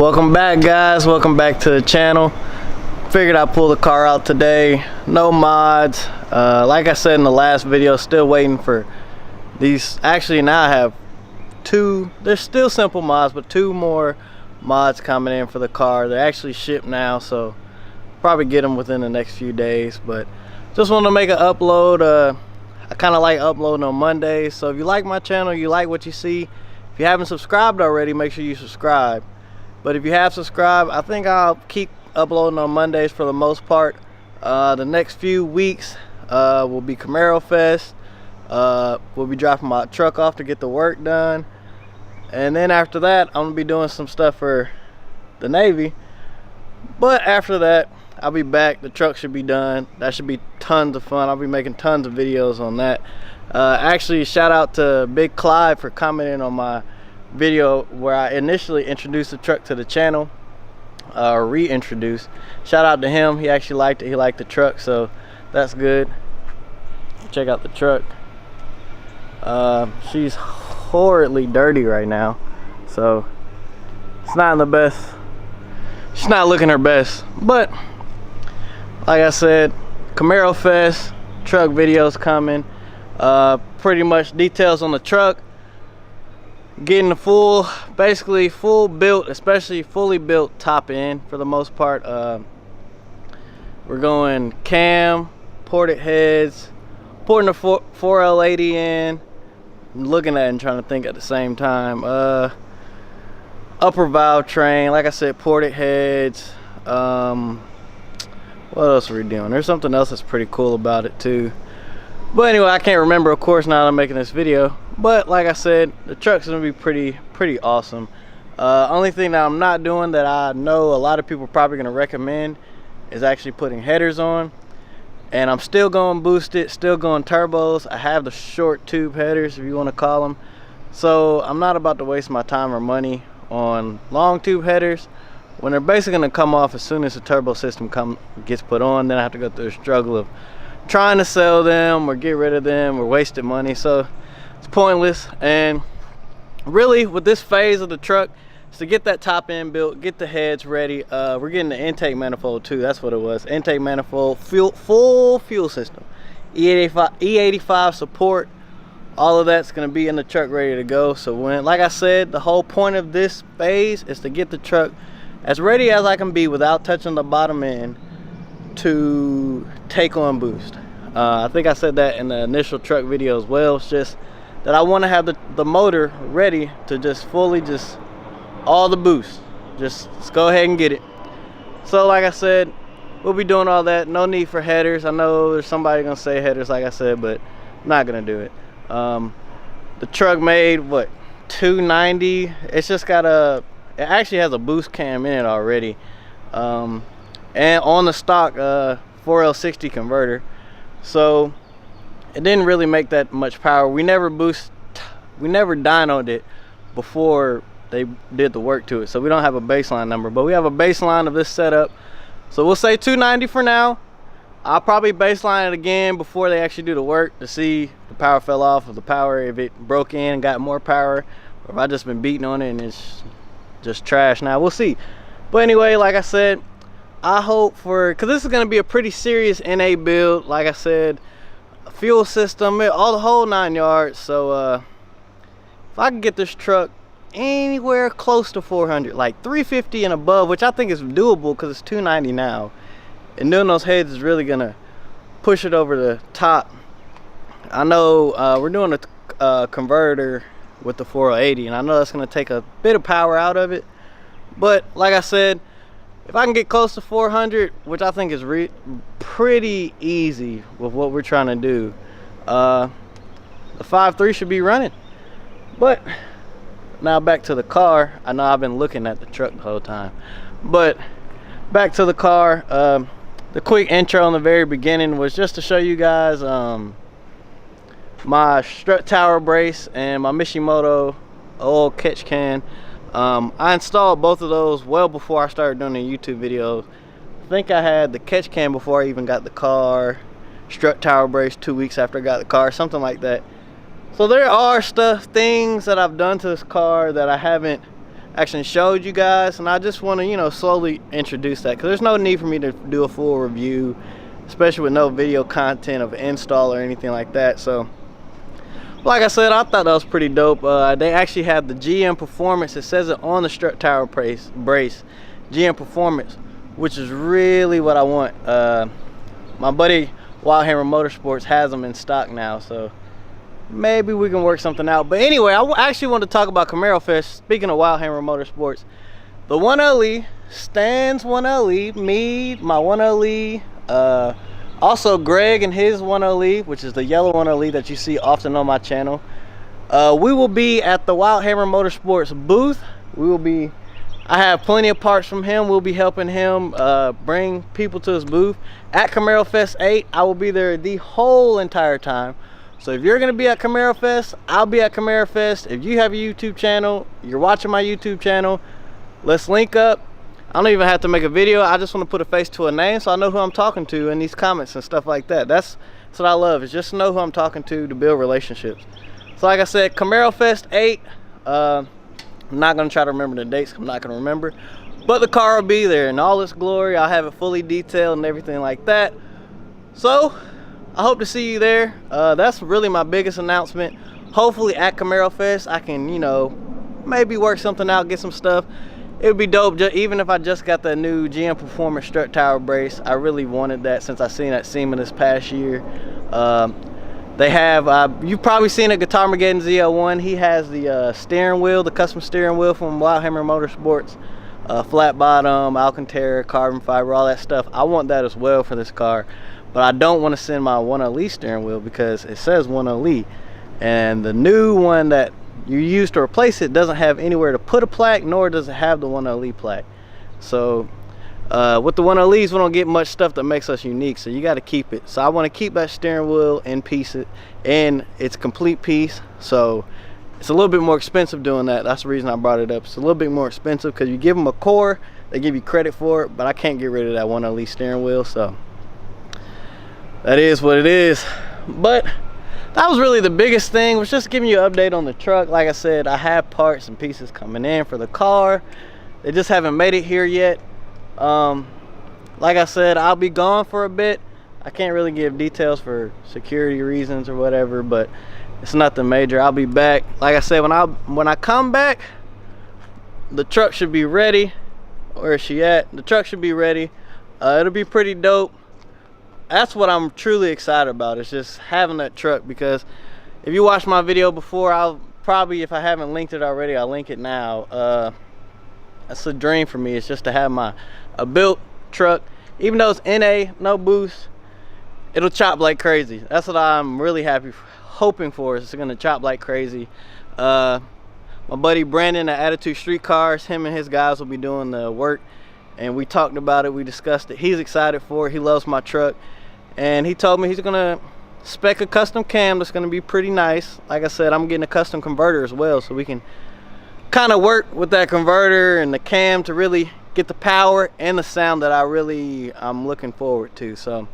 Welcome back, guys. Welcome back to the channel. Figured I'd pull the car out today. No mods. Like I said in the last video, still waiting for these. Actually, now I have two. They're still simple mods, but two more mods coming in for the car. They're actually shipped now, so probably get them within the next few days. But just want to make an upload. I kind of like uploading on Mondays, so if you like my channel, you like what you see, if you haven't subscribed already, make sure you subscribe. But if you have subscribed, I think I'll keep uploading on Mondays for the most part. The next few weeks will be Camaro Fest. We'll be dropping my truck off to get the work done, and then after that I'm gonna be doing some stuff for the Navy. But after that I'll be back. The truck should be done. That should be tons of fun. I'll be making tons of videos on that. Actually, shout out to Big Clyde for commenting on my video where I initially introduced the truck to the channel, reintroduced. Shout out to him. He actually liked it. He liked the truck, so that's good. Check out the truck. She's horridly dirty right now, so it's not in the best. She's not looking her best, but like I said, Camaro Fest, truck videos coming. Pretty much details on the truck. Getting the basically full built, especially fully built top end for the most part. We're going cam, ported heads, putting the 4L80 in. I'm looking at it and trying to think at the same time. Upper valve train, like I said, ported heads. What else are we doing? There's something else that's pretty cool about it too. But anyway, I can't remember, of course, now that I'm making this video. But like I said, the truck's gonna be pretty awesome. Only thing that I'm not doing that I know a lot of people are probably gonna recommend is actually putting headers on. And I'm still going boosted, still going turbos. I have the short tube headers, if you want to call them. So I'm not about to waste my time or money on long tube headers when they're basically gonna come off as soon as the turbo system gets put on. Then I have to go through the struggle of trying to sell them or get rid of them or wasted money, so it's pointless. And really, with this phase of the truck, is to get that top end built, get the heads ready. We're getting the intake manifold too. That's what it was. Intake manifold, full fuel system, E85 support. All of that's going to be in the truck ready to go. So when, like I said, the whole point of this phase is to get the truck as ready as I can be without touching the bottom end to take on boost. I think I said that in the initial truck video as well. It's just that I want to have the motor ready to just fully all the boost. Just go ahead and get it. So like I said, we'll be doing all that. No need for headers. I know there's somebody gonna say headers, like I said, but I'm not gonna do it. The truck made what, 290. It's just got it actually has a boost cam in it already, and on the stock 4L60 converter, so it didn't really make that much power. We never dynoed it before they did the work to it, so we don't have a baseline number, but we have a baseline of this setup. So we'll say 290 for now. I'll probably baseline it again before they actually do the work to see if the power fell off, or the power, if it broke in and got more power, or if I just been beating on it and it's just trash now. We'll see. But anyway, like I said, I hope because this is going to be a pretty serious NA build. Like I said, a fuel system, all the whole 9 yards. So if I can get this truck anywhere close to 400, like 350 and above, which I think is doable because it's 290 now, and doing those heads is really gonna push it over the top. I know we're doing a converter with the 480, and I know that's gonna take a bit of power out of it, but like I said, if I can get close to 400, which I think is pretty easy with what we're trying to do, the 5.3 should be running. But now back to the car. I know I've been looking at the truck the whole time, but back to the car. The quick intro in the very beginning was just to show you guys my strut tower brace and my Mishimoto oil catch can. I installed both of those well before I started doing the YouTube videos. I think I had the catch can before I even got the car, strut tower brace 2 weeks after I got the car, something like that. So there are things that I've done to this car that I haven't actually showed you guys, and I just want to, you know, slowly introduce that, because there's no need for me to do a full review, especially with no video content of install or anything like that. So like I said, I thought that was pretty dope. They actually have the GM Performance. It says it on the strut tower brace, GM Performance, which is really what I want. My buddy Wild Hammer Motorsports has them in stock now, so maybe we can work something out. But anyway, I actually want to talk about Camaro Fest. Speaking of Wild Hammer Motorsports, the 1LE, Stan's 1LE, me, my 1LE, also Greg and his 1LE, which is the yellow 1LE that you see often on my channel. We will be at the Wild Hammer Motorsports booth. I have plenty of parts from him. We'll be helping him bring people to his booth at Camaro Fest 8. I will be there the whole entire time. So if you're gonna be at Camaro Fest, I'll be at Camaro Fest. If you have a YouTube channel, you're watching my YouTube channel, let's link up. I don't even have to make a video. I just want to put a face to a name so I know who I'm talking to in these comments and stuff like that. That's what I love, is just to know who I'm talking to build relationships. So like I said, Camaro Fest 8. I'm not gonna try to remember the dates. I'm not gonna remember, but the car will be there in all its glory. I'll have it fully detailed and everything like that. So I hope to see you there. That's really my biggest announcement. Hopefully at Camaro Fest I can, you know, maybe work something out, get some stuff. It would be dope, even if I just got the new GM Performance strut tower brace. I really wanted that since I seen that SEMA this past year. They have, you've probably seen a Guitar Mageddon ZL1. He has the steering wheel, the custom steering wheel from Wild Hammer Motorsports. Flat bottom, Alcantara, carbon fiber, all that stuff. I want that as well for this car. But I don't want to send my 1LE steering wheel because it says 1LE. And the new one that you use to replace it doesn't have anywhere to put a plaque, nor does it have the 1LE plaque. So with the 1LEs, we don't get much stuff that makes us unique, so you got to keep it. So I want to keep that steering wheel in its complete piece. So it's a little bit more expensive doing that. That's the reason I brought it up. It's a little bit more expensive because you give them a core, they give you credit for it, but I can't get rid of that 1LE steering wheel, so that is what it is. But that was really the biggest thing, was just giving you an update on the truck. Like I said, I have parts and pieces coming in for the car. They just haven't made it here yet. Like I said, I'll be gone for a bit. I can't really give details for security reasons or whatever, but it's nothing major. I'll be back. Like I said, when I come back, the truck should be ready. Where is she at? The truck should be ready. It'll be pretty dope. That's what I'm truly excited about, is just having that truck, because if you watched my video before, I'll probably, if I haven't linked it already, I'll link it now. That's a dream for me. It's just to have a built truck. Even though it's NA, no boost, it'll chop like crazy. That's what I'm really hoping for, is it's gonna chop like crazy. My buddy Brandon at Attitude Street Cars, him and his guys will be doing the work, and we talked about it, we discussed it. He's excited for it. He loves my truck, and he told me he's gonna spec a custom cam that's gonna be pretty nice. Like I said, I'm getting a custom converter as well, so we can kind of work with that converter and the cam to really get the power and the sound that I'm looking forward to. So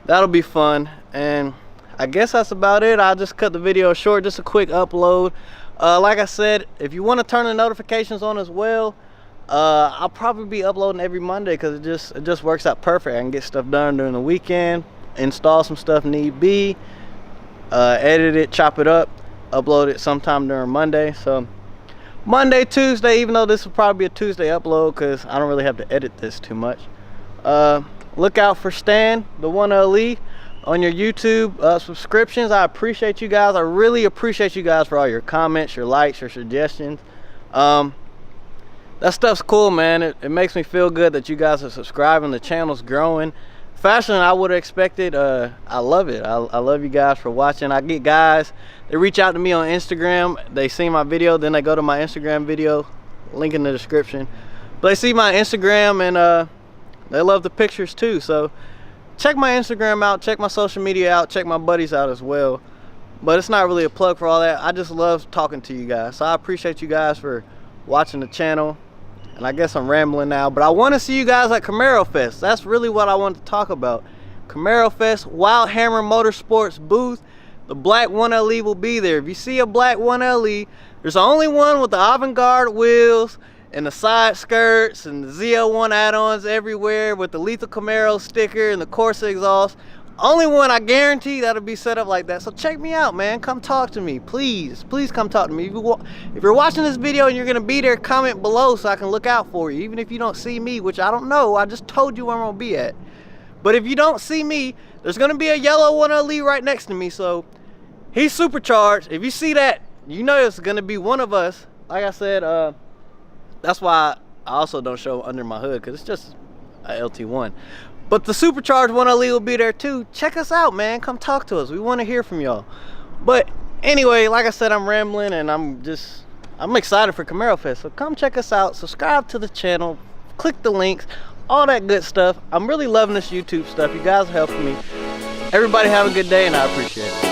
that'll be fun, and I guess that's about it. I'll just cut the video short, just a quick upload. Like I said, if you want to turn the notifications on as well, I'll probably be uploading every Monday, because it just works out perfect. I can get stuff done during the weekend, install some stuff need be, edit it, chop it up, upload it sometime during Monday. So Monday, Tuesday, even though this will probably be a Tuesday upload because I don't really have to edit this too much. Look out for Stan, the 1LE, on your YouTube subscriptions. I appreciate you guys. I really appreciate you guys for all your comments, your likes, your suggestions. That stuff's cool, man. It makes me feel good that you guys are subscribing. The channel's growing faster than I would have expected. I love it. I love you guys for watching. I get guys, they reach out to me on Instagram. They see my video, then they go to my Instagram video, link in the description. But they see my Instagram, and they love the pictures too. So check my Instagram out, check my social media out, check my buddies out as well. But it's not really a plug for all that. I just love talking to you guys. So I appreciate you guys for watching the channel. And I guess I'm rambling now, but I want to see you guys at Camaro Fest. That's really what I want to talk about. Camaro Fest, Wild Hammer Motorsports booth. the black 1LE will be there. If you see a black 1LE, there's only one with the avant-garde wheels and the side skirts and the ZL1 add-ons everywhere with the Lethal Camaro sticker and the Corsa exhaust. Only one, I guarantee that'll be set up like that. So check me out, man. Come talk to me, please. Please come talk to me. If you're watching this video and you're gonna be there, comment below so I can look out for you. Even if you don't see me, which I don't know, I just told you where I'm gonna be at. But if you don't see me, there's gonna be a yellow 1LE right next to me. So he's supercharged. If you see that, you know it's gonna be one of us. Like I said, that's why I also don't show under my hood, because it's just a LT1. But the supercharged 1LE will be there too. Check us out, man. Come talk to us. We want to hear from y'all. But anyway, like I said, I'm rambling, and I'm excited for Camaro Fest. So come check us out. Subscribe to the channel. Click the links. All that good stuff. I'm really loving this YouTube stuff. You guys are helping me. Everybody have a good day, and I appreciate it.